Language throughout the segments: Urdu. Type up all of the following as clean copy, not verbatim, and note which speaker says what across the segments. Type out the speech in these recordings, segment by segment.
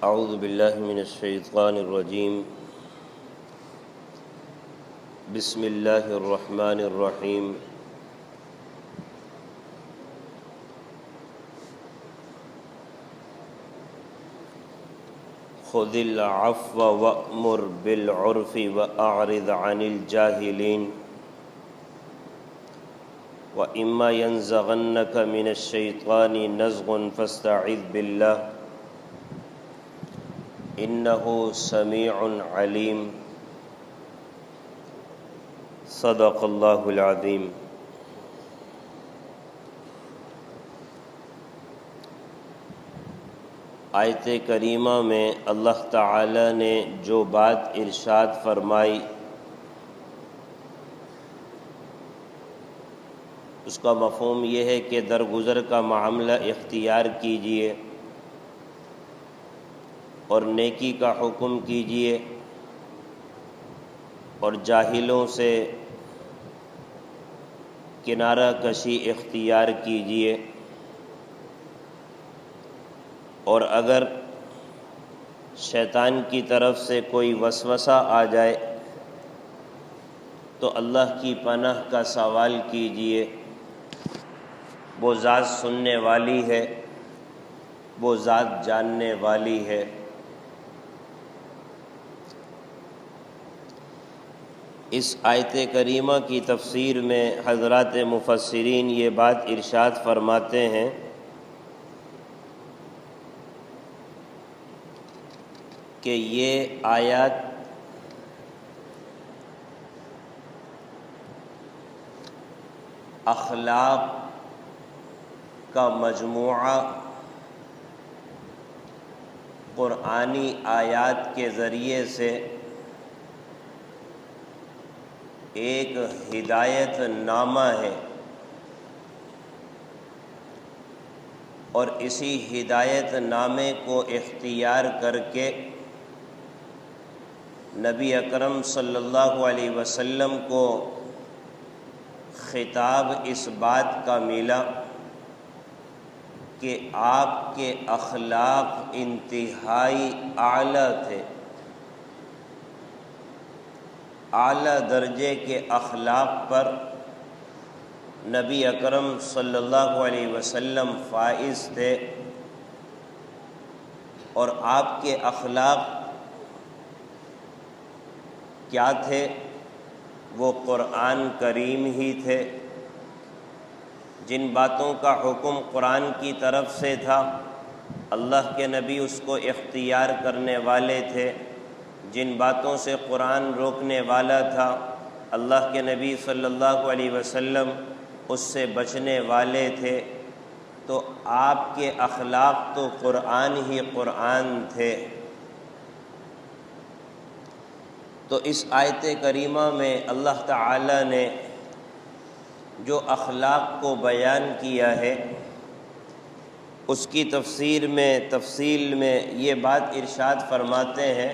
Speaker 1: اعوذ باللہ من الشیطان الرجیم بسم اللہ الرحمن الرحیم خذ العفو وأمر بالعرف وأعرض عن الجاہلین وإما ينزغنك من الشیطان نزغ فاستعذ باللہ انہ سمیع علیم صدق اللہ العظیم۔ آیت کریمہ میں اللہ تعالی نے جو بات ارشاد فرمائی اس کا مفہوم یہ ہے کہ درگزر کا معاملہ اختیار کیجیے اور نیکی کا حکم کیجیے اور جاہلوں سے کنارہ کشی اختیار کیجیے، اور اگر شیطان کی طرف سے کوئی وسوسہ آ جائے تو اللہ کی پناہ کا سوال کیجیے۔ وہ ذات سننے والی ہے، وہ ذات جاننے والی ہے۔ اس آیت کریمہ کی تفسیر میں حضرات مفسرین یہ بات ارشاد فرماتے ہیں کہ یہ آیات اخلاق کا مجموعہ قرآنی آیات کے ذریعے سے ایک ہدایت نامہ ہے، اور اسی ہدایت نامے کو اختیار کر کے نبی اکرم صلی اللہ علیہ وسلم کو خطاب اس بات کا ملا کہ آپ کے اخلاق انتہائی اعلیٰ تھے، اعلیٰ درجے کے اخلاق پر نبی اکرم صلی اللہ علیہ وسلم فائز تھے، اور آپ کے اخلاق کیا تھے؟ وہ قرآن کریم ہی تھے۔ جن باتوں کا حکم قرآن کی طرف سے تھا اللہ کے نبی اس کو اختیار کرنے والے تھے، جن باتوں سے قرآن روکنے والا تھا اللہ کے نبی صلی اللہ علیہ وسلم اس سے بچنے والے تھے۔ تو آپ کے اخلاق تو قرآن ہی قرآن تھے۔ تو اس آیت کریمہ میں اللہ تعالی نے جو اخلاق کو بیان کیا ہے اس کی تفسیر میں یہ بات ارشاد فرماتے ہیں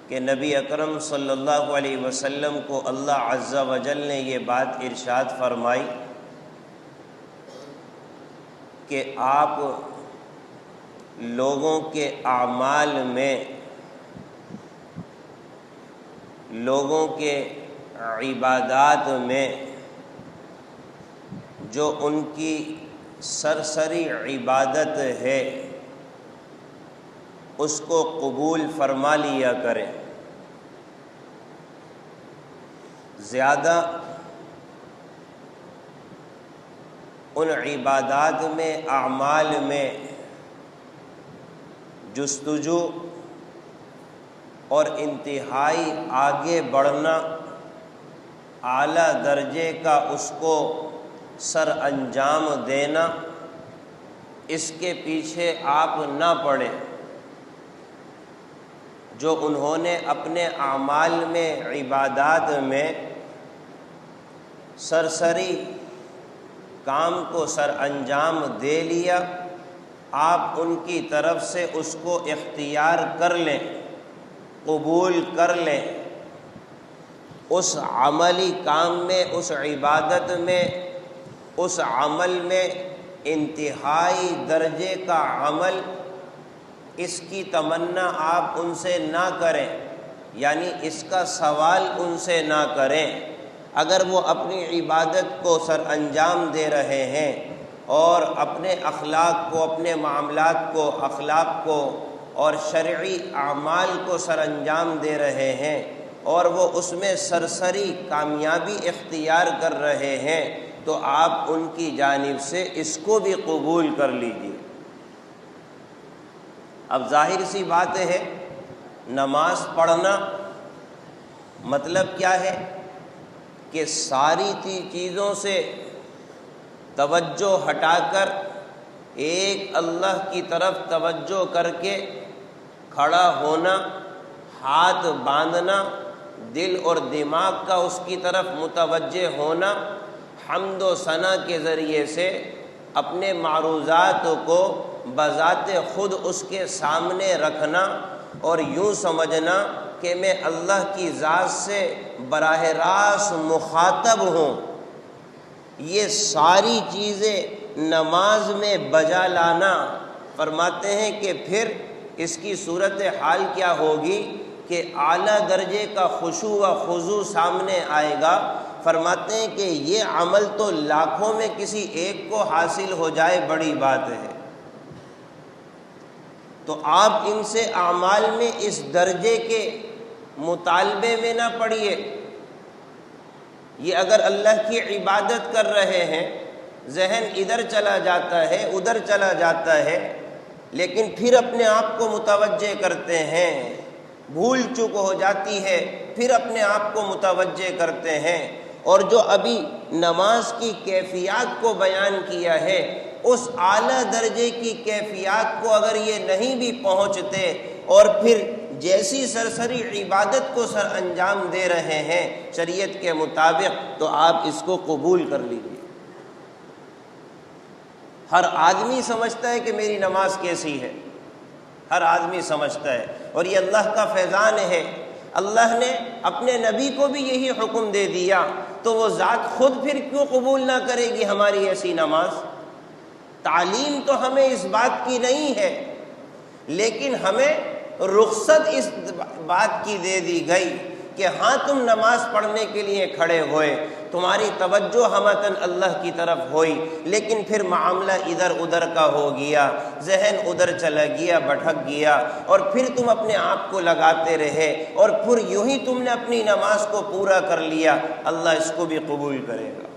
Speaker 1: کہ نبی اکرم صلی اللہ علیہ وسلم کو اللہ عز و جل نے یہ بات ارشاد فرمائی کہ آپ لوگوں کے اعمال میں، لوگوں کے عبادات میں جو ان کی سرسری عبادت ہے اس کو قبول فرما لیا کریں۔ زیادہ ان عبادات میں، اعمال میں جستجو اور انتہائی آگے بڑھنا، اعلیٰ درجے کا اس کو سر انجام دینا، اس کے پیچھے آپ نہ پڑیں۔ جو انہوں نے اپنے اعمال میں، عبادات میں سرسری کام کو سر انجام دے لیا، آپ ان کی طرف سے اس کو اختیار کر لیں، قبول کر لیں۔ اس عملی کام میں، اس عبادت میں، اس عمل میں انتہائی درجے کا عمل اس کی تمنا آپ ان سے نہ کریں، یعنی اس کا سوال ان سے نہ کریں۔ اگر وہ اپنی عبادت کو سر انجام دے رہے ہیں اور اپنے اخلاق کو، اپنے معاملات کو، اخلاق کو اور شرعی اعمال کو سر انجام دے رہے ہیں اور وہ اس میں سرسری کامیابی اختیار کر رہے ہیں، تو آپ ان کی جانب سے اس کو بھی قبول کر لیجیے۔ اب ظاہر سی بات ہے، نماز پڑھنا مطلب کیا ہے کہ ساری چیزوں سے توجہ ہٹا کر ایک اللہ کی طرف توجہ کر کے کھڑا ہونا، ہاتھ باندھنا، دل اور دماغ کا اس کی طرف متوجہ ہونا، حمد و ثنا کے ذریعے سے اپنے معروضات کو بذات خود اس کے سامنے رکھنا اور یوں سمجھنا کہ میں اللہ کی ذات سے براہ راست مخاطب ہوں، یہ ساری چیزیں نماز میں بجا لانا۔ فرماتے ہیں کہ پھر اس کی صورت حال کیا ہوگی کہ اعلیٰ درجے کا خشوع و خضوع سامنے آئے گا۔ فرماتے ہیں کہ یہ عمل تو لاکھوں میں کسی ایک کو حاصل ہو جائے بڑی بات ہے، تو آپ ان سے اعمال میں اس درجے کے مطالبے میں نہ پڑیے۔ یہ اگر اللہ کی عبادت کر رہے ہیں، ذہن ادھر چلا جاتا ہے، ادھر چلا جاتا ہے، لیکن پھر اپنے آپ کو متوجہ کرتے ہیں، بھول چک ہو جاتی ہے، پھر اپنے آپ کو متوجہ کرتے ہیں، اور جو ابھی نماز کی کیفیات کو بیان کیا ہے، اس اعلیٰ درجے کی کیفیات کو اگر یہ نہیں بھی پہنچتے اور پھر جیسی سرسری عبادت کو سر انجام دے رہے ہیں شریعت کے مطابق، تو آپ اس کو قبول کر لیجیے۔ ہر آدمی سمجھتا ہے کہ میری نماز کیسی ہے، ہر آدمی سمجھتا ہے، اور یہ اللہ کا فیضان ہے۔ اللہ نے اپنے نبی کو بھی یہی حکم دے دیا، تو وہ ذات خود پھر کیوں قبول نہ کرے گی ہماری ایسی نماز؟ تعلیم تو ہمیں اس بات کی نہیں ہے، لیکن ہمیں رخصت اس بات کی دے دی گئی کہ ہاں تم نماز پڑھنے کے لیے کھڑے ہوئے، تمہاری توجہ ہمتاً اللہ کی طرف ہوئی، لیکن پھر معاملہ ادھر ادھر کا ہو گیا، ذہن ادھر چلا گیا، بھٹک گیا، اور پھر تم اپنے آپ کو لگاتے رہے، اور پھر یوں ہی تم نے اپنی نماز کو پورا کر لیا۔ اللہ اس کو بھی قبول کرے گا،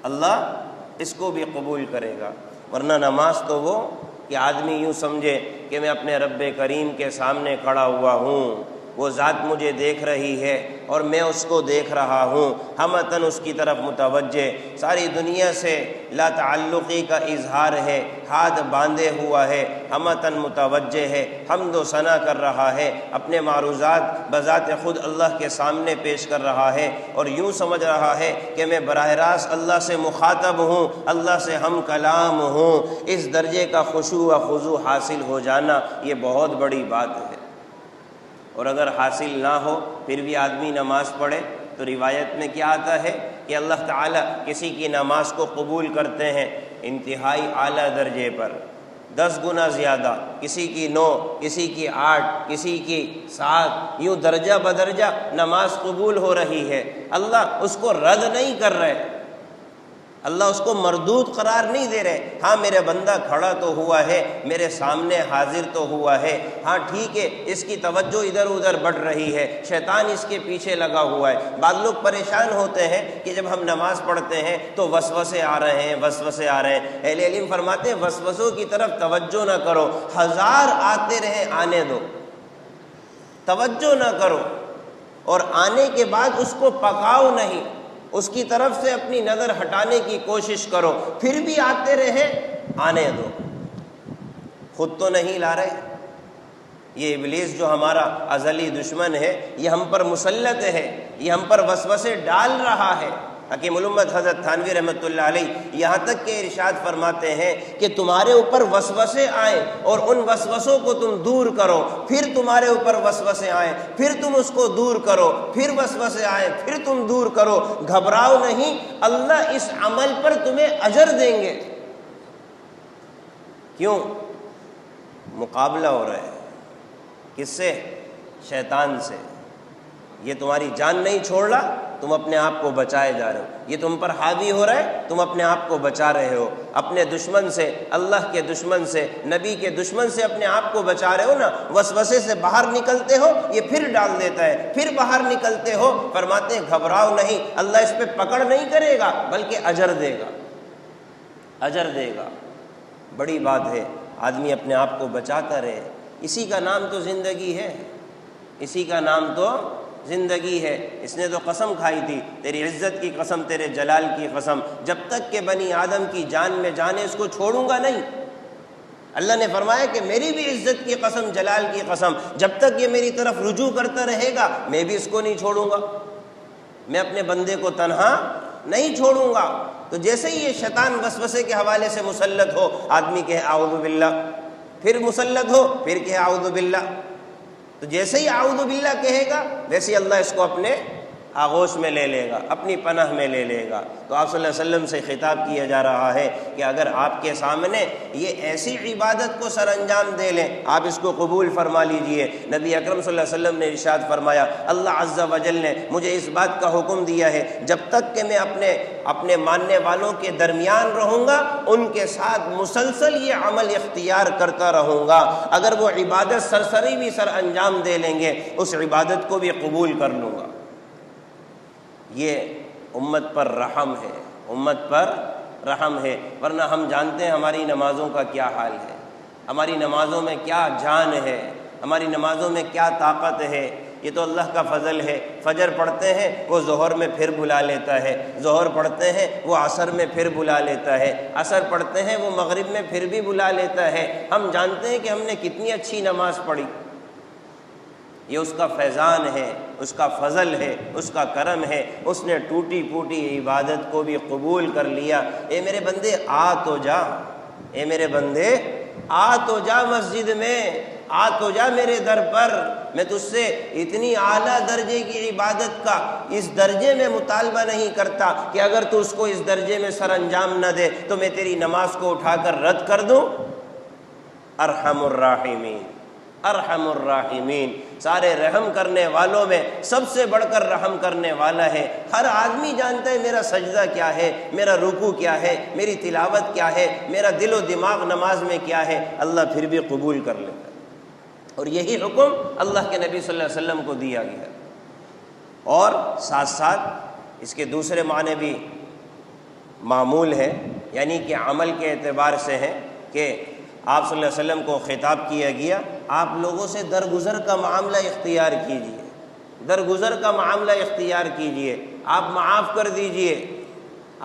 Speaker 1: اللہ اس کو بھی قبول کرے گا۔ ورنہ نماز تو وہ کہ آدمی یوں سمجھے کہ میں اپنے رب کریم کے سامنے کھڑا ہوا ہوں، وہ ذات مجھے دیکھ رہی ہے اور میں اس کو دیکھ رہا ہوں، ہمتاً اس کی طرف متوجہ، ساری دنیا سے لا تعلقی کا اظہار ہے، ہاتھ باندھے ہوا ہے، ہمتاً متوجہ ہے، حمد و ثنا کر رہا ہے، اپنے معروضات بذات خود اللہ کے سامنے پیش کر رہا ہے، اور یوں سمجھ رہا ہے کہ میں براہ راست اللہ سے مخاطب ہوں، اللہ سے ہم کلام ہوں۔ اس درجے کا خشوع و خضوع حاصل ہو جانا یہ بہت بڑی بات ہے۔ اور اگر حاصل نہ ہو پھر بھی آدمی نماز پڑھے، تو روایت میں کیا آتا ہے کہ اللہ تعالیٰ کسی کی نماز کو قبول کرتے ہیں انتہائی اعلیٰ درجے پر، 10 گنا زیادہ، کسی کی 9، کسی کی 8، کسی کی 7، یوں درجہ بدرجہ نماز قبول ہو رہی ہے۔ اللہ اس کو رد نہیں کر رہے، اللہ اس کو مردود قرار نہیں دے رہے۔ ہاں میرا بندہ کھڑا تو ہوا ہے، میرے سامنے حاضر تو ہوا ہے، ہاں ٹھیک ہے، اس کی توجہ ادھر ادھر بڑھ رہی ہے، شیطان اس کے پیچھے لگا ہوا ہے۔ بعض لوگ پریشان ہوتے ہیں کہ جب ہم نماز پڑھتے ہیں تو وسوسے آ رہے ہیں، وسوسے آ رہے ہیں۔ اہل علم فرماتے ہیں وسوسوں کی طرف توجہ نہ کرو، 1000 آتے رہے، آنے دو، توجہ نہ کرو، اور آنے کے بعد اس کو پکاؤ نہیں، اس کی طرف سے اپنی نظر ہٹانے کی کوشش کرو، پھر بھی آتے رہے، آنے دو۔ خود تو نہیں لا رہے، یہ ابلیس جو ہمارا ازلی دشمن ہے یہ ہم پر مسلط ہے، یہ ہم پر وسوسے ڈال رہا ہے۔ حکیم الامت حضرت تھانوی رحمۃ اللہ علیہ یہاں تک کہ ارشاد فرماتے ہیں کہ تمہارے اوپر وسوسے آئیں اور ان وسوسوں کو تم دور کرو، پھر تمہارے اوپر وسوسے آئیں، پھر تم اس کو دور کرو، پھر وسوسے آئیں، پھر تم دور کرو، گھبراؤ نہیں، اللہ اس عمل پر تمہیں اجر دیں گے۔ کیوں؟ مقابلہ ہو رہا ہے، کس سے؟ شیطان سے۔ یہ تمہاری جان نہیں چھوڑ رہا، تم اپنے آپ کو بچائے جا رہے ہو، یہ تم پر حاوی ہو رہا ہے، تم اپنے آپ کو بچا رہے ہو، اپنے دشمن سے، اللہ کے دشمن سے، نبی کے دشمن سے اپنے آپ کو بچا رہے ہو نا۔ وسوسے سے باہر نکلتے ہو، یہ پھر ڈال دیتا ہے، پھر باہر نکلتے ہو۔ فرماتے ہیں گھبراؤ نہیں، اللہ اس پہ پکڑ نہیں کرے گا بلکہ اجر دے گا، اجر دے گا۔ بڑی بات ہے آدمی اپنے آپ کو بچاتا رہے، اسی کا نام تو زندگی ہے، اسی کا نام تو زندگی ہے۔ اس نے تو قسم کھائی تھی، تیری عزت کی قسم، تیرے جلال کی قسم، جب تک کہ بنی آدم کی جان میں جانے اس کو چھوڑوں گا نہیں۔ اللہ نے فرمایا کہ میری بھی عزت کی قسم، جلال کی قسم، جب تک یہ میری طرف رجوع کرتا رہے گا میں بھی اس کو نہیں چھوڑوں گا، میں اپنے بندے کو تنہا نہیں چھوڑوں گا۔ تو جیسے ہی یہ شیطان وسوسے کے حوالے سے مسلط ہو، آدمی کہے اعوذ باللہ، پھر مسلط ہو، پھر کہے اعوذ باللہ۔ تو جیسے ہی اعوذ باللہ کہے گا ویسے ہی اللہ اس کو اپنے آغوش میں لے لے گا، اپنی پناہ میں لے لے گا۔ تو آپ صلی اللہ علیہ وسلم سے خطاب کیا جا رہا ہے کہ اگر آپ کے سامنے یہ ایسی عبادت کو سر انجام دے لیں، آپ اس کو قبول فرما لیجئے۔ نبی اکرم صلی اللہ علیہ وسلم نے ارشاد فرمایا، اللہ عز و جل نے مجھے اس بات کا حکم دیا ہے جب تک کہ میں اپنے ماننے والوں کے درمیان رہوں گا ان کے ساتھ مسلسل یہ عمل اختیار کرتا رہوں گا، اگر وہ عبادت سرسری بھی سر انجام دے لیں گے اس عبادت کو بھی قبول کر لوں گا۔ یہ امت پر رحم ہے، امت پر رحم ہے، ورنہ ہم جانتے ہیں ہماری نمازوں کا کیا حال ہے، ہماری نمازوں میں کیا جان ہے، ہماری نمازوں میں کیا طاقت ہے۔ یہ تو اللہ کا فضل ہے، فجر پڑھتے ہیں وہ ظہر میں پھر بلا لیتا ہے، ظہر پڑھتے ہیں وہ عصر میں پھر بلا لیتا ہے، عصر پڑھتے ہیں وہ مغرب میں پھر بھی بلا لیتا ہے۔ ہم جانتے ہیں کہ ہم نے کتنی اچھی نماز پڑھی، یہ اس کا فیضان ہے، اس کا فضل ہے، اس کا کرم ہے، اس نے ٹوٹی پھوٹی عبادت کو بھی قبول کر لیا۔ اے میرے بندے آ تو جا، اے میرے بندے آ تو جا مسجد میں، آ تو جا میرے در پر، میں تجھ سے اتنی اعلیٰ درجے کی عبادت کا اس درجے میں مطالبہ نہیں کرتا کہ اگر تو اس کو اس درجے میں سر انجام نہ دے تو میں تیری نماز کو اٹھا کر رد کر دوں۔ ارحم الراحمین، ارحم الراحمین، سارے رحم کرنے والوں میں سب سے بڑھ کر رحم کرنے والا ہے۔ ہر آدمی جانتا ہے میرا سجدہ کیا ہے، میرا رکوع کیا ہے، میری تلاوت کیا ہے، میرا دل و دماغ نماز میں کیا ہے، اللہ پھر بھی قبول کر لیتا ہے۔ اور یہی حکم اللہ کے نبی صلی اللہ علیہ وسلم کو دیا گیا۔ اور ساتھ ساتھ اس کے دوسرے معنی بھی معمول ہے، یعنی کہ عمل کے اعتبار سے ہے کہ آپ صلی اللہ علیہ وسلم کو خطاب کیا گیا، آپ لوگوں سے درگزر کا معاملہ اختیار کیجئے، درگزر کا معاملہ اختیار کیجئے، آپ معاف کر دیجئے،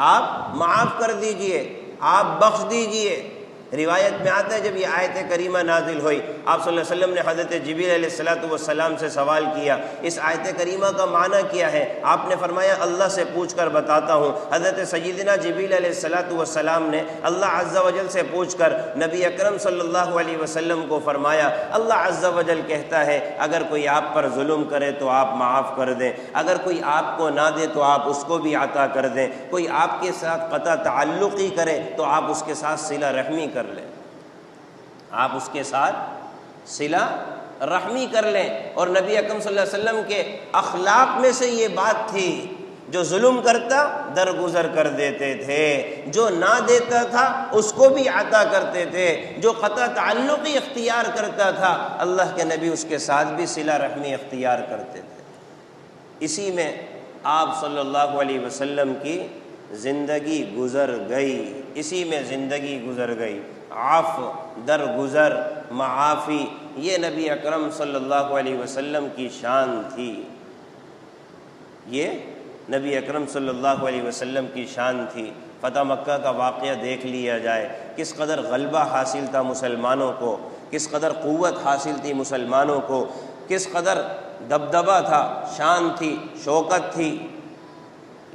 Speaker 1: آپ معاف کر دیجئے، آپ بخش دیجئے۔ روایت میں آتا ہے جب یہ آیت کریمہ نازل ہوئی، آپ صلی اللہ علیہ وسلم نے حضرت جبریل علیہ السلام سے سوال کیا اس آیت کریمہ کا معنی کیا ہے؟ آپ نے فرمایا اللہ سے پوچھ کر بتاتا ہوں۔ حضرت سیدنا جبریل علیہ السلام نے اللہ عز و جل سے پوچھ کر نبی اکرم صلی اللہ علیہ وسلم کو فرمایا اللہ عز و جل کہتا ہے اگر کوئی آپ پر ظلم کرے تو آپ معاف کر دیں، اگر کوئی آپ کو نہ دے تو آپ اس کو بھی عطا کر دیں، کوئی آپ کے ساتھ قطع تعلقی کرے تو آپ اس کے ساتھ صلہ رحمی کر لیں، آپ اس کے ساتھ صلہ رحمی کر لیں۔ اور نبی اکرم صلی اللہ علیہ وسلم کے اخلاق میں سے یہ بات تھی، جو ظلم کرتا درگزر کر دیتے تھے، جو نہ دیتا تھا اس کو بھی عطا کرتے تھے، جو قطع تعلقی اختیار کرتا تھا اللہ کے نبی اس کے ساتھ بھی صلہ رحمی اختیار کرتے تھے۔ اسی میں آپ صلی اللہ علیہ وسلم کی زندگی گزر گئی، اسی میں زندگی گزر گئی۔ عفو، درگزر، معافی، یہ نبی اکرم صلی اللہ علیہ وسلم کی شان تھی، یہ نبی اکرم صلی اللہ علیہ وسلم کی شان تھی۔ فتح مکہ کا واقعہ دیکھ لیا جائے، کس قدر غلبہ حاصل تھا مسلمانوں کو، کس قدر قوت حاصل تھی مسلمانوں کو، کس قدر دبدبہ تھا، شان تھی، شوکت تھی۔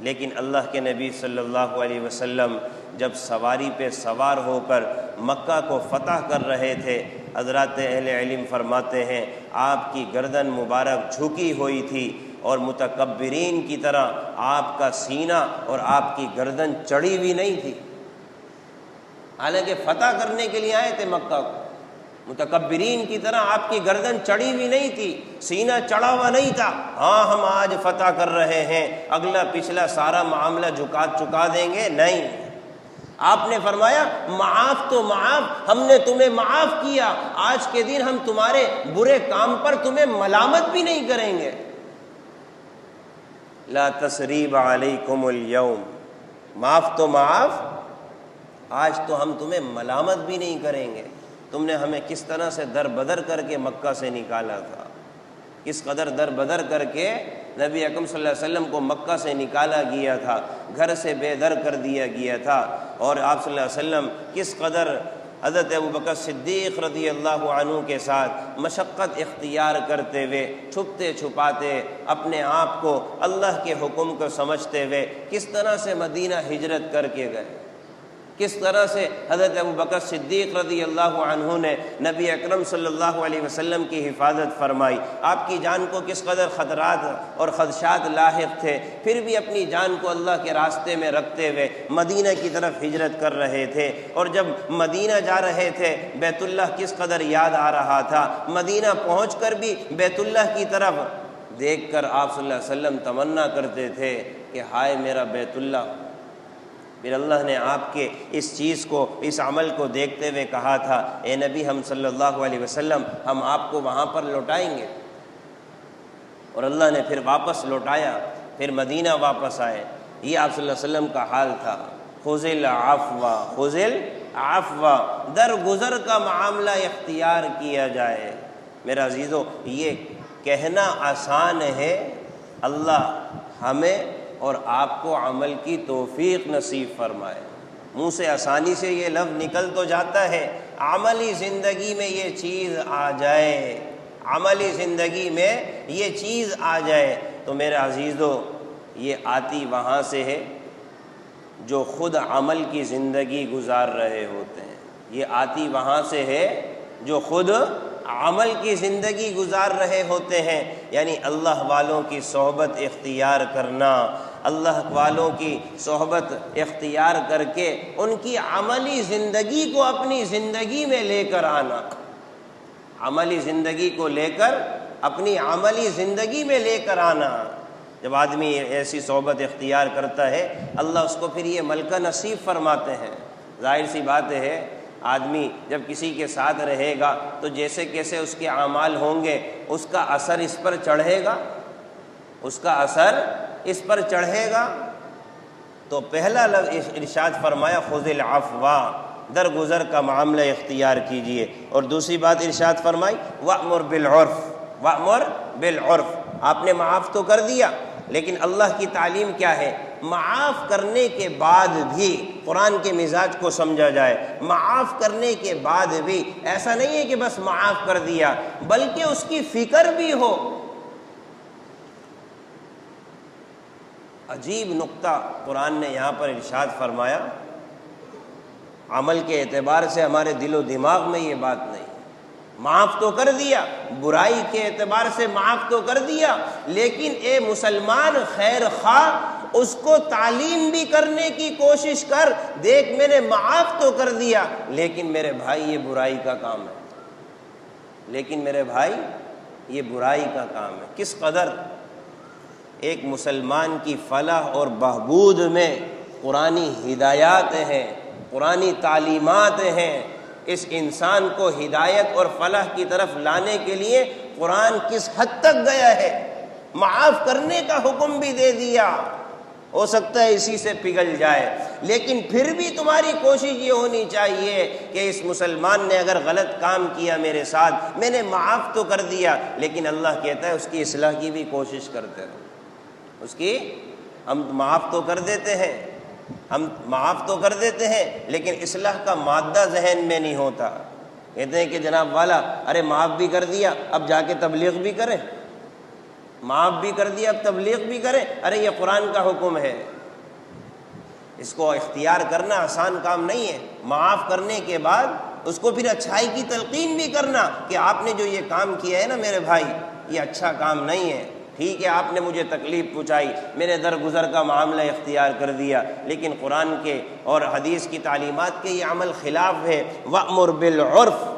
Speaker 1: لیکن اللہ کے نبی صلی اللہ علیہ وسلم جب سواری پہ سوار ہو کر مکہ کو فتح کر رہے تھے، حضرات اہل علم فرماتے ہیں آپ کی گردن مبارک جھکی ہوئی تھی اور متکبرین کی طرح آپ کا سینہ اور آپ کی گردن چڑھی ہوئی نہیں تھی، حالانکہ فتح کرنے کے لیے آئے تھے مکہ کو، متکبرین کی طرح آپ کی گردن چڑھی ہوئی نہیں تھی، سینہ چڑھا ہوا نہیں تھا، ہاں ہم آج فتح کر رہے ہیں، اگلا پچھلا سارا معاملہ چکا دیں گے، نہیں۔ آپ نے فرمایا معاف تو معاف، ہم نے تمہیں معاف کیا، آج کے دن ہم تمہارے برے کام پر تمہیں ملامت بھی نہیں کریں گے۔ لا تثریب علیکم اليوم، معاف تو معاف، آج تو ہم تمہیں ملامت بھی نہیں کریں گے۔ تم نے ہمیں کس طرح سے در بدر کر کے مکہ سے نکالا تھا، کس قدر در بدر کر کے نبی اکرم صلی اللہ علیہ وسلم کو مکہ سے نکالا گیا تھا، گھر سے بے در کر دیا گیا تھا، اور آپ صلی اللہ علیہ وسلم کس قدر حضرت ابوبکر صدیق رضی اللہ عنہ کے ساتھ مشقت اختیار کرتے ہوئے، چھپتے چھپاتے اپنے آپ کو اللہ کے حکم کو سمجھتے ہوئے کس طرح سے مدینہ ہجرت کر کے گئے، کس طرح سے حضرت ابوبکر صدیق رضی اللہ عنہ نے نبی اکرم صلی اللہ علیہ وسلم کی حفاظت فرمائی، آپ کی جان کو کس قدر خطرات اور خدشات لاحق تھے، پھر بھی اپنی جان کو اللہ کے راستے میں رکھتے ہوئے مدینہ کی طرف ہجرت کر رہے تھے۔ اور جب مدینہ جا رہے تھے بیت اللہ کس قدر یاد آ رہا تھا، مدینہ پہنچ کر بھی بیت اللہ کی طرف دیکھ کر آپ صلی اللہ علیہ وسلم تمنا کرتے تھے کہ ہائے میرا بیت اللہ۔ پھر اللہ نے آپ کے اس چیز کو، اس عمل کو دیکھتے ہوئے کہا تھا اے نبی ہم صلی اللہ علیہ وسلم ہم آپ کو وہاں پر لوٹائیں گے، اور اللہ نے پھر واپس لوٹایا، پھر مدینہ واپس آئے۔ یہ آپ صلی اللہ علیہ وسلم کا حال تھا۔ خذ العفو خذ العفو، درگزر کا معاملہ اختیار کیا جائے۔ میرا عزیزو یہ کہنا آسان ہے، اللہ ہمیں اور آپ کو عمل کی توفیق نصیب فرمائے۔ منہ سے آسانی سے یہ لفظ نکل تو جاتا ہے، عملی زندگی میں یہ چیز آ جائے، عملی زندگی میں یہ چیز آ جائے تو میرے عزیزو یہ آتی وہاں سے ہے جو خود عمل کی زندگی گزار رہے ہوتے ہیں، یہ آتی وہاں سے ہے جو خود عمل کی زندگی گزار رہے ہوتے ہیں۔ یعنی اللہ والوں کی صحبت اختیار کرنا، اللہ والوں کی صحبت اختیار کر کے ان کی عملی زندگی کو اپنی زندگی میں لے کر آنا، عملی زندگی کو لے کر اپنی عملی زندگی میں لے کر آنا۔ جب آدمی ایسی صحبت اختیار کرتا ہے اللہ اس کو پھر یہ ملکہ نصیب فرماتے ہیں۔ ظاہر سی بات ہے آدمی جب کسی کے ساتھ رہے گا تو جیسے کیسے اس کے اعمال ہوں گے اس کا اثر اس پر چڑھے گا، اس کا اثر اس پر چڑھے گا۔ تو پہلا لفظ ارشاد فرمایا خذ العفو، درگزر کا معاملہ اختیار کیجئے، اور دوسری بات ارشاد فرمائی وأمر بالعرف، وأمر بالعرف۔ آپ نے معاف تو کر دیا لیکن اللہ کی تعلیم کیا ہے، معاف کرنے کے بعد بھی قرآن کے مزاج کو سمجھا جائے، معاف کرنے کے بعد بھی ایسا نہیں ہے کہ بس معاف کر دیا بلکہ اس کی فکر بھی ہو۔ عجیب نقطہ قرآن نے یہاں پر ارشاد فرمایا، عمل کے اعتبار سے ہمارے دل و دماغ میں یہ بات نہیں، معاف تو کر دیا، برائی کے اعتبار سے معاف تو کر دیا، لیکن اے مسلمان خیر خواہ اس کو تعلیم بھی کرنے کی کوشش کر، دیکھ میں نے معاف تو کر دیا لیکن میرے بھائی یہ برائی کا کام ہے، لیکن میرے بھائی یہ برائی کا کام ہے۔ کس قدر ایک مسلمان کی فلاح اور بہبود میں قرآنی ہدایات ہیں، قرآنی تعلیمات ہیں۔ اس انسان کو ہدایت اور فلاح کی طرف لانے کے لیے قرآن کس حد تک گیا ہے، معاف کرنے کا حکم بھی دے دیا۔ ہو سکتا ہے اسی سے پگھل جائے لیکن پھر بھی تمہاری کوشش یہ ہونی چاہیے کہ اس مسلمان نے اگر غلط کام کیا میرے ساتھ، میں نے معاف تو کر دیا لیکن اللہ کہتا ہے اس کی اصلاح کی بھی کوشش کرتے رہو۔ اس کی ہم معاف تو کر دیتے ہیں، ہم معاف تو کر دیتے ہیں لیکن اصلاح کا مادہ ذہن میں نہیں ہوتا۔ کہتے ہیں کہ جناب والا ارے معاف بھی کر دیا اب جا کے تبلیغ بھی کریں، معاف بھی کر دیا اب تبلیغ بھی کریں، ارے یہ قرآن کا حکم ہے۔ اس کو اختیار کرنا آسان کام نہیں ہے، معاف کرنے کے بعد اس کو پھر اچھائی کی تلقین بھی کرنا کہ آپ نے جو یہ کام کیا ہے نا میرے بھائی یہ اچھا کام نہیں ہے، ٹھیک ہے آپ نے مجھے تکلیف پہنچائی، میرے درگزر کا معاملہ اختیار کر دیا لیکن قرآن کے اور حدیث کی تعلیمات کے یہ عمل خلاف ہے۔ وَأْمُرْ بِالْعُرْفِ،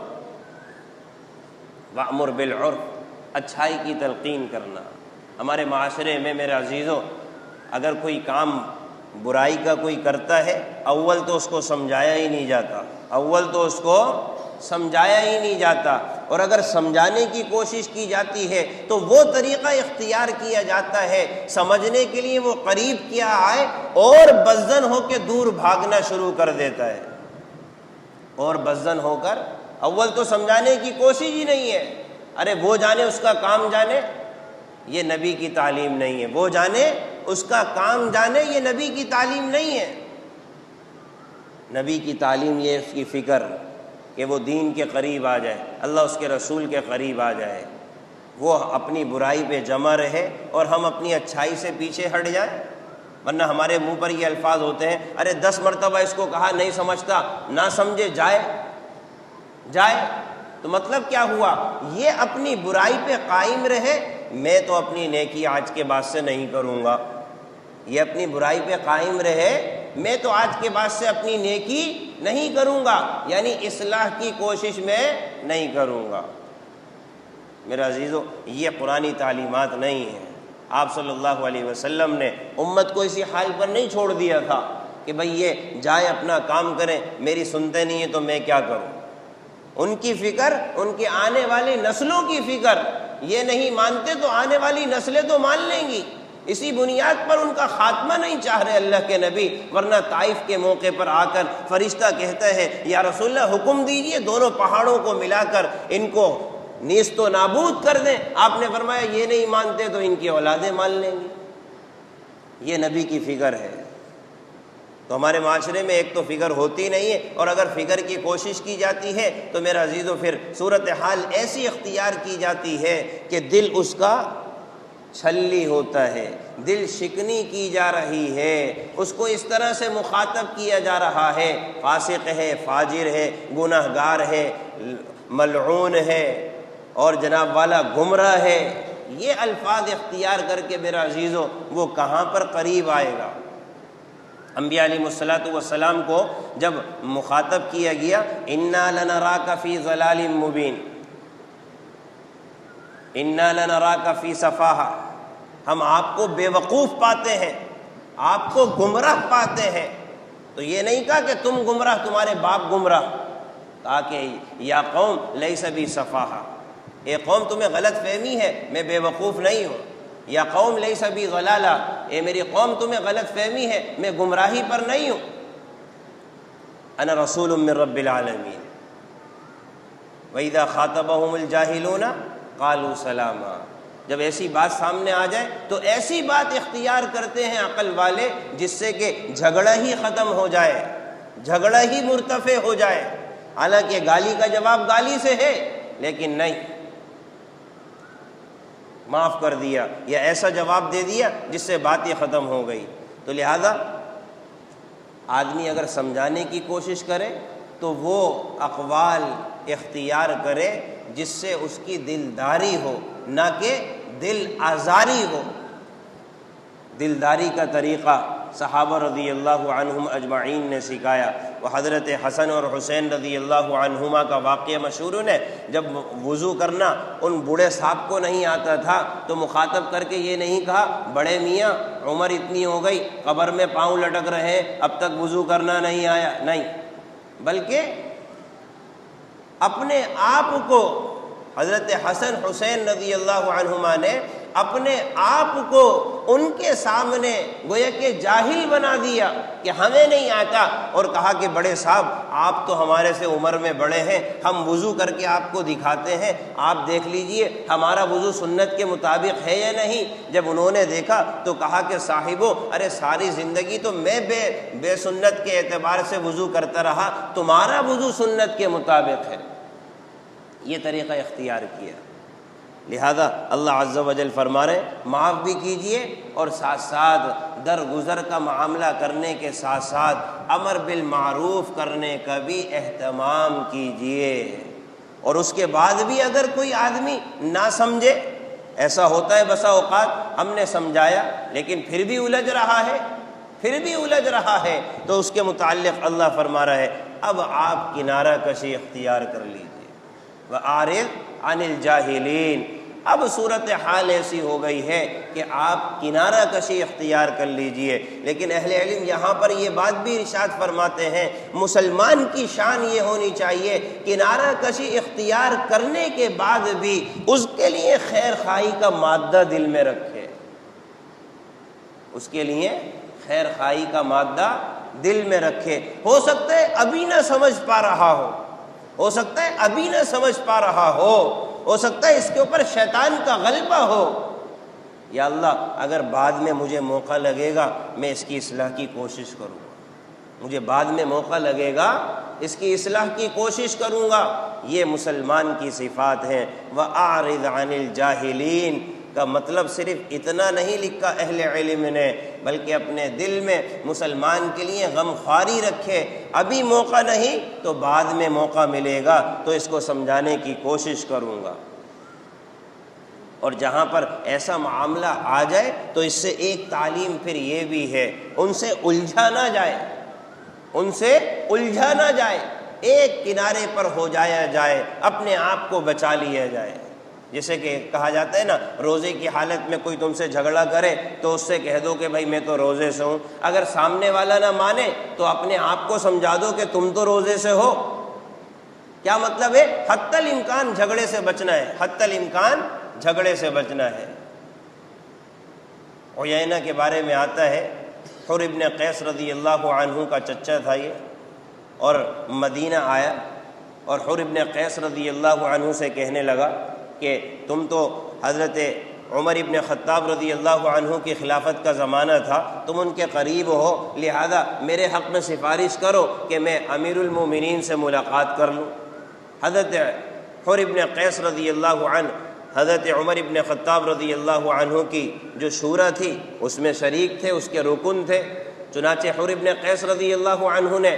Speaker 1: وَأْمُرْ بِالْعُرْفِ، اچھائی کی تلقین کرنا۔ ہمارے معاشرے میں میرے عزیزو، اگر کوئی کام برائی کا کوئی کرتا ہے، اول تو اس کو سمجھایا ہی نہیں جاتا، سمجھایا ہی نہیں جاتا، اور اگر سمجھانے کی کوشش کی جاتی ہے تو وہ طریقہ اختیار کیا جاتا ہے سمجھنے کے لیے وہ قریب کیا آئے اور بزدل ہو کے دور بھاگنا شروع کر دیتا ہے، اور بزدل ہو کر اول تو سمجھانے کی کوشش ہی نہیں ہے۔ ارے وہ جانے اس کا کام جانے، یہ نبی کی تعلیم نہیں ہے، وہ جانے اس کا کام جانے، یہ نبی کی تعلیم نہیں ہے۔ نبی کی تعلیم یہ اس کی فکر کہ وہ دین کے قریب آ جائے، اللہ اس کے رسول کے قریب آ جائے، وہ اپنی برائی پہ جمع رہے اور ہم اپنی اچھائی سے پیچھے ہٹ جائیں۔ ورنہ ہمارے منہ پر یہ الفاظ ہوتے ہیں، ارے 10 مرتبہ اس کو کہا نہیں سمجھتا، نہ سمجھے جائے۔ تو مطلب کیا ہوا؟ یہ اپنی برائی پہ قائم رہے، میں تو اپنی نیکی آج کے بعد سے نہیں کروں گا۔ یہ اپنی برائی پہ قائم رہے، میں تو آج کے بعد سے اپنی نیکی نہیں کروں گا، یعنی اصلاح کی کوشش میں نہیں کروں گا۔ میرے عزیزو، یہ قرآنی تعلیمات نہیں ہیں۔ آپ صلی اللہ علیہ وسلم نے امت کو اسی حال پر نہیں چھوڑ دیا تھا کہ بھئی یہ جائیں اپنا کام کریں، میری سنتے نہیں ہیں تو میں کیا کروں۔ ان کی فکر، ان کے آنے والی نسلوں کی فکر، یہ نہیں مانتے تو آنے والی نسلیں تو مان لیں گی۔ اسی بنیاد پر ان کا خاتمہ نہیں چاہ رہے اللہ کے نبی، ورنہ طائف کے موقع پر آ کر فرشتہ کہتا ہے یا رسول اللہ حکم دیجئے دونوں پہاڑوں کو ملا کر ان کو نیست و نابود کر دیں۔ آپ نے فرمایا یہ نہیں مانتے تو ان کی اولادیں مان لیں گی۔ یہ نبی کی فکر ہے۔ تو ہمارے معاشرے میں ایک تو فکر ہوتی نہیں ہے، اور اگر فکر کی کوشش کی جاتی ہے تو میرا عزیزو پھر صورتحال ایسی اختیار کی جاتی ہے کہ دل اس کا چھلی ہوتا ہے، دل شکنی کی جا رہی ہے، اس کو اس طرح سے مخاطب کیا جا رہا ہے، فاسق ہے، فاجر ہے، گنہگار ہے، ملعون ہے، اور جناب والا گمراہ ہے۔ یہ الفاظ اختیار کر کے میرا عزیزو وہ کہاں پر قریب آئے گا؟ انبیاء علیہ الصلوۃ والسلام کو جب مخاطب کیا گیا اِنَّا لَنَرَاكَ فِي ضَلَالٍ مُبِينٍ، اِنَّا لَنَرَاكَ فِي صَفَاحَةٍ، ہم آپ کو بے وقوف پاتے ہیں، آپ کو گمراہ پاتے ہیں۔ تو یہ نہیں کہا کہ تم گمراہ، تمہارے باپ گمراہ، کہا کہ یا قوم لیس بی صفاحہ، اے قوم تمہیں غلط فہمی ہے، میں بے وقوف نہیں ہوں۔ یا قوم لیس بی ضلالہ، اے میری قوم تمہیں غلط فہمی ہے، میں گمراہی پر نہیں ہوں۔ انا رسول من رب العالمین، وَإِذَا خَاطَبَهُمُ الْجَاهِلُونَ قَالُوا سَلَامًا، جب ایسی بات سامنے آ جائے تو ایسی بات اختیار کرتے ہیں عقل والے جس سے کہ جھگڑا ہی ختم ہو جائے، جھگڑا ہی مرتفع ہو جائے۔ حالانکہ گالی کا جواب گالی سے ہے، لیکن نہیں، معاف کر دیا یا ایسا جواب دے دیا جس سے بات ہی ختم ہو گئی۔ تو لہذا آدمی اگر سمجھانے کی کوشش کرے تو وہ اقوال اختیار کرے جس سے اس کی دلداری ہو، نہ کہ دل آزاری ہو۔ دلداری کا طریقہ صحابہ رضی اللہ عنہم اجمعین نے سکھایا۔ وہ حضرت حسن اور حسین رضی اللہ عنہما کا واقعہ مشہور ہے، جب وضو کرنا ان بوڑھے صاحب کو نہیں آتا تھا تو مخاطب کر کے یہ نہیں کہا بڑے میاں عمر اتنی ہو گئی، قبر میں پاؤں لٹک رہے ہیں، اب تک وضو کرنا نہیں آیا، نہیں، بلکہ اپنے آپ کو حضرت حسن حسین رضی اللہ عنہما نے اپنے آپ کو ان کے سامنے گویا کہ جاہل بنا دیا کہ ہمیں نہیں آتا، اور کہا کہ بڑے صاحب آپ تو ہمارے سے عمر میں بڑے ہیں، ہم وضو کر کے آپ کو دکھاتے ہیں، آپ دیکھ لیجئے ہمارا وضو سنت کے مطابق ہے یا نہیں۔ جب انہوں نے دیکھا تو کہا کہ صاحبو، ارے ساری زندگی تو میں بے سنت کے اعتبار سے وضو کرتا رہا، تمہارا وضو سنت کے مطابق ہے۔ یہ طریقہ اختیار کیا۔ لہذا اللہ عز و جل فرما رہے معاف بھی کیجئے، اور ساتھ ساتھ درگزر کا معاملہ کرنے کے ساتھ ساتھ امر بالمعروف کرنے کا بھی اہتمام کیجئے۔ اور اس کے بعد بھی اگر کوئی آدمی نہ سمجھے، ایسا ہوتا ہے بسا اوقات ہم نے سمجھایا لیکن پھر بھی الجھ رہا ہے، تو اس کے متعلق اللہ فرما رہا ہے اب آپ کنارہ کشی اختیار کر لیجئے، وَأَعْرِضْ عَنِ الْجَاهِلِينَ۔ اب صورتحال ایسی ہو گئی ہے کہ آپ کنارہ کشی اختیار کر لیجئے، لیکن اہل علم یہاں پر یہ بات بھی ارشاد فرماتے ہیں مسلمان کی شان یہ ہونی چاہیے کنارہ کشی اختیار کرنے کے بعد بھی اس کے لیے خیر خواہی کا مادہ دل میں رکھے، اس کے لیے خیر خواہی کا مادہ دل میں رکھے۔ ہو سکتا ہے ابھی نہ سمجھ پا رہا ہو سکتا ہے ابھی نہ سمجھ پا رہا ہو سکتا ہے اس کے اوپر شیطان کا غلبہ ہو، یا اللہ اگر بعد میں مجھے موقع لگے گا میں اس کی اصلاح کی کوشش کروں گا، مجھے بعد میں موقع لگے گا اس کی اصلاح کی کوشش کروں گا۔ یہ مسلمان کی صفات ہیں۔ وَأَعْرِضْ عَنِ الْجَاهِلِينَ کا مطلب صرف اتنا نہیں لکھا اہل علم نے، بلکہ اپنے دل میں مسلمان کے لیے غم خواری رکھے، ابھی موقع نہیں تو بعد میں موقع ملے گا تو اس کو سمجھانے کی کوشش کروں گا۔ اور جہاں پر ایسا معاملہ آ جائے تو اس سے ایک تعلیم پھر یہ بھی ہے ان سے الجھا نہ جائے، ان سے الجھا نہ جائے، ایک کنارے پر ہو جایا جائے، اپنے آپ کو بچا لیا جائے۔ جیسے کہ کہا جاتا ہے نا روزے کی حالت میں کوئی تم سے جھگڑا کرے تو اس سے کہہ دو کہ بھائی میں تو روزے سے ہوں، اگر سامنے والا نہ مانے تو اپنے آپ کو سمجھا دو کہ تم تو روزے سے ہو۔ کیا مطلب ہے؟ حتی الامکان جھگڑے سے بچنا ہے، حتی الامکان جھگڑے سے بچنا ہے۔ عیینہ کے بارے میں آتا ہے حر ابن قیس رضی اللہ عنہ کا چچا تھا یہ، اور مدینہ آیا اور حر ابن قیس رضی اللہ عنہ سے کہنے لگا کہ تم تو حضرت عمر ابن خطاب رضی اللہ عنہ کی خلافت کا زمانہ تھا، تم ان کے قریب ہو، لہذا میرے حق میں سفارش کرو کہ میں امیر المومنین سے ملاقات کر لوں۔ حضرت حر ابن قیس رضی اللہ عنہ حضرت عمر ابن خطاب رضی اللہ عنہ کی جو شورا تھی اس میں شریک تھے، اس کے رکن تھے۔ چنانچہ حر ابن قیس رضی اللہ عنہ نے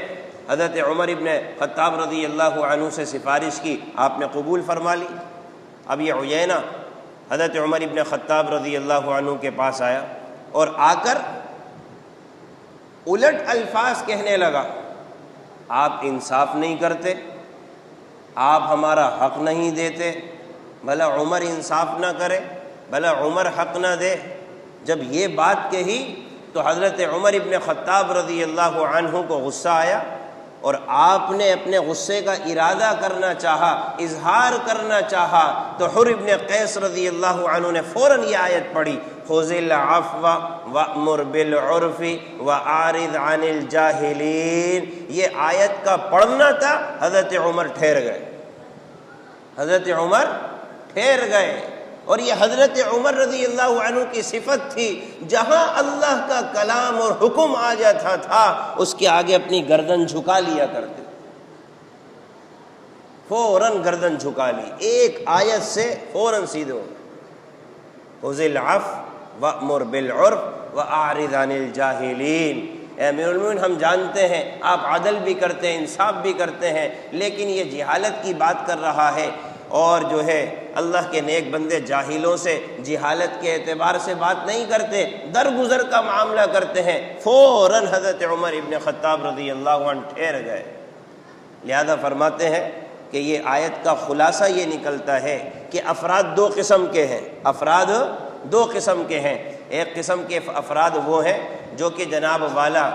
Speaker 1: حضرت عمر ابن خطاب رضی اللہ عنہ سے سفارش کی، آپ نے قبول فرما لی۔ اب یہ عیینہ حضرت عمر ابن خطاب رضی اللہ عنہ کے پاس آیا اور آ کر الٹ الفاظ کہنے لگا، آپ انصاف نہیں کرتے، آپ ہمارا حق نہیں دیتے، بھلا عمر انصاف نہ کرے، بھلا عمر حق نہ دے۔ جب یہ بات کہی تو حضرت عمر ابن خطاب رضی اللہ عنہ کو غصہ آیا اور آپ نے اپنے غصے کا ارادہ کرنا چاہا، اظہار کرنا چاہا، تو حر ابن قیس رضی اللہ عنہ نے فوراً یہ آیت پڑھی، خُذِ الْعَفْوَ وَأْمُرْ بِالْعُرْفِ وَأَعْرِضْ عَنِ الْجَاهِلِينَ۔ یہ آیت کا پڑھنا تھا، حضرت عمر ٹھہر گئے، حضرت عمر ٹھہر گئے۔ اور یہ حضرت عمر رضی اللہ عنہ کی صفت تھی، جہاں اللہ کا کلام اور حکم آ جاتا تھا اس کے آگے اپنی گردن جھکا لیا کرتے، فوراً گردن جھکا لی، ایک آیت سے فوراً سیدھے ہو گئے۔ خُذِ الْعَفْوَ وَأْمُرْ بِالْعُرْفِ وَأَعْرِضْ عَنِ الْجَاهِلِينَ۔ اے امیر المومنین، ہم جانتے ہیں آپ عدل بھی کرتے ہیں، انصاف بھی کرتے ہیں، لیکن یہ جہالت کی بات کر رہا ہے، اور جو ہے اللہ کے نیک بندے جاہلوں سے جہالت کے اعتبار سے بات نہیں کرتے، درگزر کا معاملہ کرتے ہیں۔ فوراً حضرت عمر ابن خطاب رضی اللہ عنہ ٹھہر گئے۔ لہذا فرماتے ہیں کہ یہ آیت کا خلاصہ یہ نکلتا ہے کہ افراد دو قسم کے ہیں، افراد دو قسم کے ہیں۔ ایک قسم کے افراد وہ ہیں جو کہ جناب والا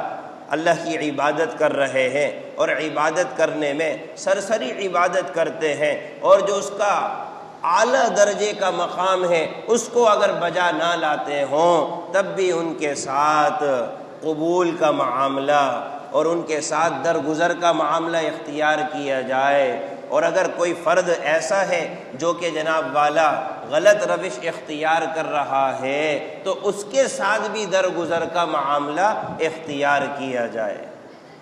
Speaker 1: اللہ کی عبادت کر رہے ہیں اور عبادت کرنے میں سرسری عبادت کرتے ہیں، اور جو اس کا اعلیٰ درجے کا مقام ہے اس کو اگر بجا نہ لاتے ہوں تب بھی ان کے ساتھ قبول کا معاملہ اور ان کے ساتھ درگزر کا معاملہ اختیار کیا جائے۔ اور اگر کوئی فرد ایسا ہے جو کہ جناب والا غلط روش اختیار کر رہا ہے تو اس کے ساتھ بھی درگزر کا معاملہ اختیار کیا جائے۔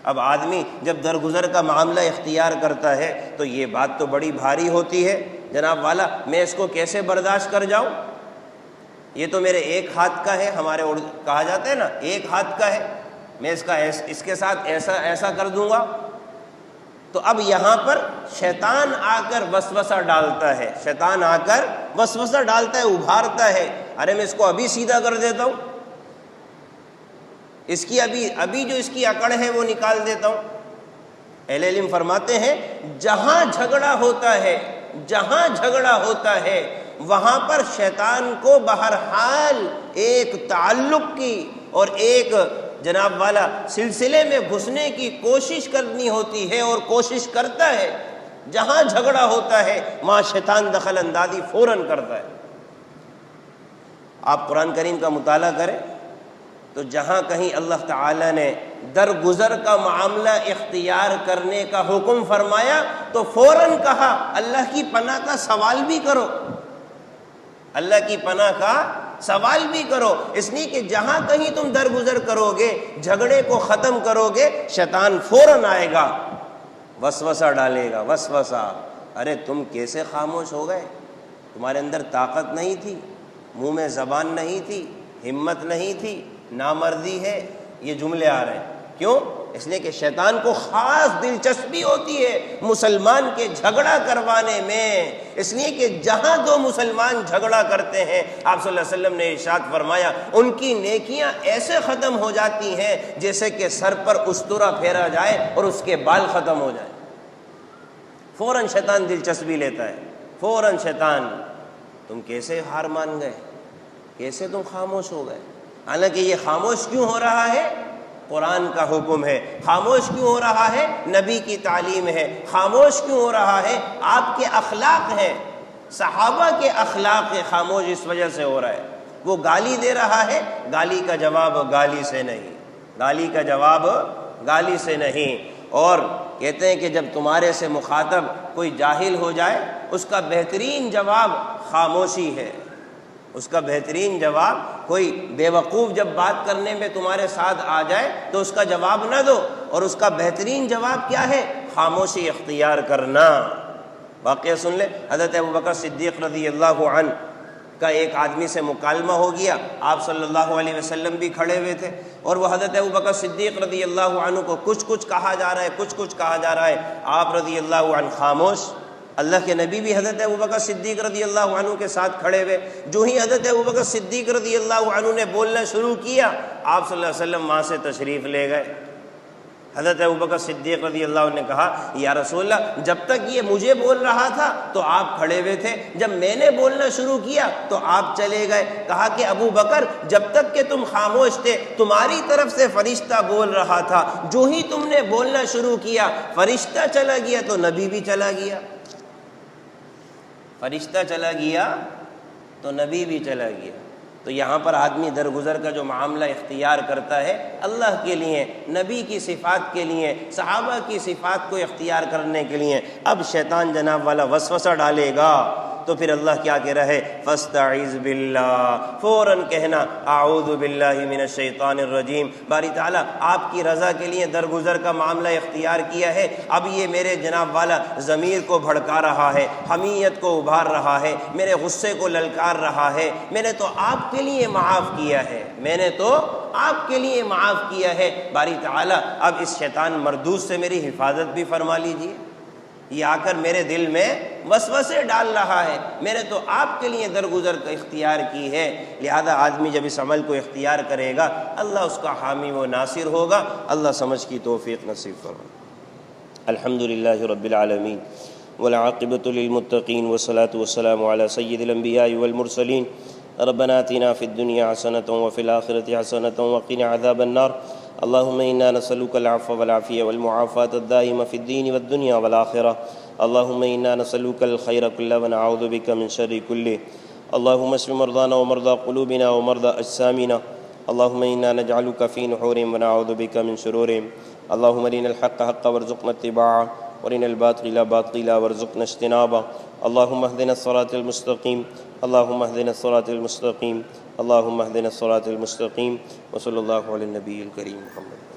Speaker 1: اب آدمی جب درگزر کا معاملہ اختیار کرتا ہے تو یہ بات تو بڑی بھاری ہوتی ہے، جناب والا میں اس کو کیسے برداشت کر جاؤں، یہ تو میرے ایک ہاتھ کا ہے، ہمارے کہا جاتا ہے نا ایک ہاتھ کا ہے، میں اس کے ساتھ ایسا کر دوں گا۔ تو اب یہاں پر شیطان آ کر وسوسہ ڈالتا ہے، شیطان آ کر وسوسہ ڈالتا ہے، ابھارتا ہے، ارے میں اس کو ابھی سیدھا کر دیتا ہوں، اس کی ابھی جو اس کی اکڑ ہے وہ نکال دیتا ہوں۔ اہل علم فرماتے ہیں جہاں جھگڑا ہوتا ہے جہاں جھگڑا ہوتا ہے وہاں پر شیطان کو بہرحال ایک تعلق کی اور ایک جناب والا سلسلے میں گھسنے کی کوشش کرنی ہوتی ہے، اور کوشش کرتا ہے۔ جہاں جھگڑا ہوتا ہے وہاں شیطان دخل اندازی فوراً کرتا ہے۔ آپ قرآن کریم کا مطالعہ کریں تو جہاں کہیں اللہ تعالیٰ نے درگزر کا معاملہ اختیار کرنے کا حکم فرمایا تو فوراً کہا اللہ کی پناہ کا سوال بھی کرو، اللہ کی پناہ کا سوال بھی کرو، اس لیے کہ جہاں کہیں تم درگزر کرو گے، جھگڑے کو ختم کرو گے، شیطان فوراً آئے گا، وسوسہ ڈالے گا۔ وسوسہ، ارے تم کیسے خاموش ہو گئے؟ تمہارے اندر طاقت نہیں تھی، منہ میں زبان نہیں تھی، ہمت نہیں تھی، نامردی ہے، یہ جملے آ رہے ہیں۔ کیوں؟ اس لیے کہ شیطان کو خاص دلچسپی ہوتی ہے مسلمان کے جھگڑا کروانے میں، اس لیے کہ جہاں دو مسلمان جھگڑا کرتے ہیں آپ صلی اللہ علیہ وسلم نے ارشاد فرمایا ان کی نیکیاں ایسے ختم ہو جاتی ہیں جیسے کہ سر پر استورا پھیرا جائے اور اس کے بال ختم ہو جائے۔ فوراً شیطان دلچسپی لیتا ہے، فوراً شیطان، تم کیسے ہار مان گئے، کیسے تم خاموش ہو گئے؟ حالانکہ یہ خاموش کیوں ہو رہا ہے؟ قرآن کا حکم ہے۔ خاموش کیوں ہو رہا ہے؟ نبی کی تعلیم ہے۔ خاموش کیوں ہو رہا ہے؟ آپ کے اخلاق ہیں، صحابہ کے اخلاق ہے، خاموش اس وجہ سے ہو رہا ہے۔ وہ گالی دے رہا ہے، گالی کا جواب گالی سے نہیں، گالی کا جواب گالی سے نہیں۔ اور کہتے ہیں کہ جب تمہارے سے مخاطب کوئی جاہل ہو جائے اس کا بہترین جواب خاموشی ہے، اس کا بہترین جواب، کوئی بیوقوف جب بات کرنے میں تمہارے ساتھ آ جائے تو اس کا جواب نہ دو، اور اس کا بہترین جواب کیا ہے؟ خاموشی اختیار کرنا۔ واقعہ سن لے، حضرت ابوبکر صدیق رضی اللہ عنہ کا ایک آدمی سے مکالمہ ہو گیا، آپ صلی اللہ علیہ وسلم بھی کھڑے ہوئے تھے، اور وہ حضرت ابوبکر صدیق رضی اللہ عنہ کو کچھ کہا جا رہا ہے، کچھ کہا جا رہا ہے، آپ رضی اللہ عنہ خاموش۔ اللہ کے نبی بھی حضرت ابوبکر صدیق رضی اللہ عنہ کے ساتھ کھڑے ہوئے، جو ہی حضرت ابوبکر صدیق رضی اللہ عنہ نے بولنا شروع کیا آپ صلی اللہ علیہ وسلم وہاں سے تشریف لے گئے۔ حضرت ابوبکر صدیق رضی اللہ عنہ نے کہا یا رسول اللہ جب تک یہ مجھے بول رہا تھا تو آپ کھڑے ہوئے تھے، جب میں نے بولنا شروع کیا تو آپ چلے گئے۔ کہا کہ ابو بکر جب تک کہ تم خاموش تھے تمہاری طرف سے فرشتہ بول رہا تھا، جو ہی تم نے بولنا شروع کیا فرشتہ چلا گیا تو نبی بھی چلا گیا، فرشتہ چلا گیا تو نبی بھی چلا گیا۔ تو یہاں پر آدمی درگزر کا جو معاملہ اختیار کرتا ہے اللہ کے لیے، نبی کی صفات کے لیے، صحابہ کی صفات کو اختیار کرنے کے لیے، اب شیطان جناب والا وسوسہ ڈالے گا تو پھر اللہ کیا کہہ رہا ہے؟ فاستعذ باللہ، فوراً کہنا اعوذ باللہ من الشیطان الرجیم۔ باری تعالیٰ آپ کی رضا کے لیے درگزر کا معاملہ اختیار کیا ہے، اب یہ میرے جناب والا ضمیر کو بھڑکا رہا ہے، حمیت کو ابھار رہا ہے، میرے غصے کو للکار رہا ہے، میں نے تو آپ کے لیے معاف کیا ہے، میں نے تو آپ کے لیے معاف کیا ہے۔ باری تعالیٰ اب اس شیطان مردود سے میری حفاظت بھی فرما لیجیے، یہ آ کر میرے دل میں وسوسے ڈال رہا ہے، میں نے تو آپ کے لیے درگزر کا اختیار کی ہے۔ لہذا آدمی جب اس عمل کو اختیار کرے گا اللہ اس کا حامی و ناصر ہوگا۔ اللہ سمجھ کی توفیق نصیب فرمائے۔ الحمدللہ رب العالمین والعاقبۃ للمتقین والصلاة والسلام علی سید الانبیاء والمرسلین۔ ربنا آتنا فی الدنیا حسنۃ وفی الآخرۃ حسنۃ وقنا عذاب النار۔ اللهم إنا نسألك العفو والعافية والمعافاة الدائمة في الدين والدنيا والآخرة۔ اللهم إنا نسألك الخير كله ونعوذ بك من شر كله۔ اللهم اشف مرضانا ومرضى قلوبنا ومرضى أجسامنا۔ اللهم إنا نجعلك في نحورهم ونعوذ بك من شرورهم۔ اللهم أرنا الحق حقا وارزقنا اتباعه وارنا الباطل باطلا وارزقنا اجتنابه۔ اللهم اهدنا الصراط المستقيم، اللهم اهدنا الصراط المستقيم، اللهم اهدنا الصراط المستقيم، وصلى الله على النبي الكريم محمد۔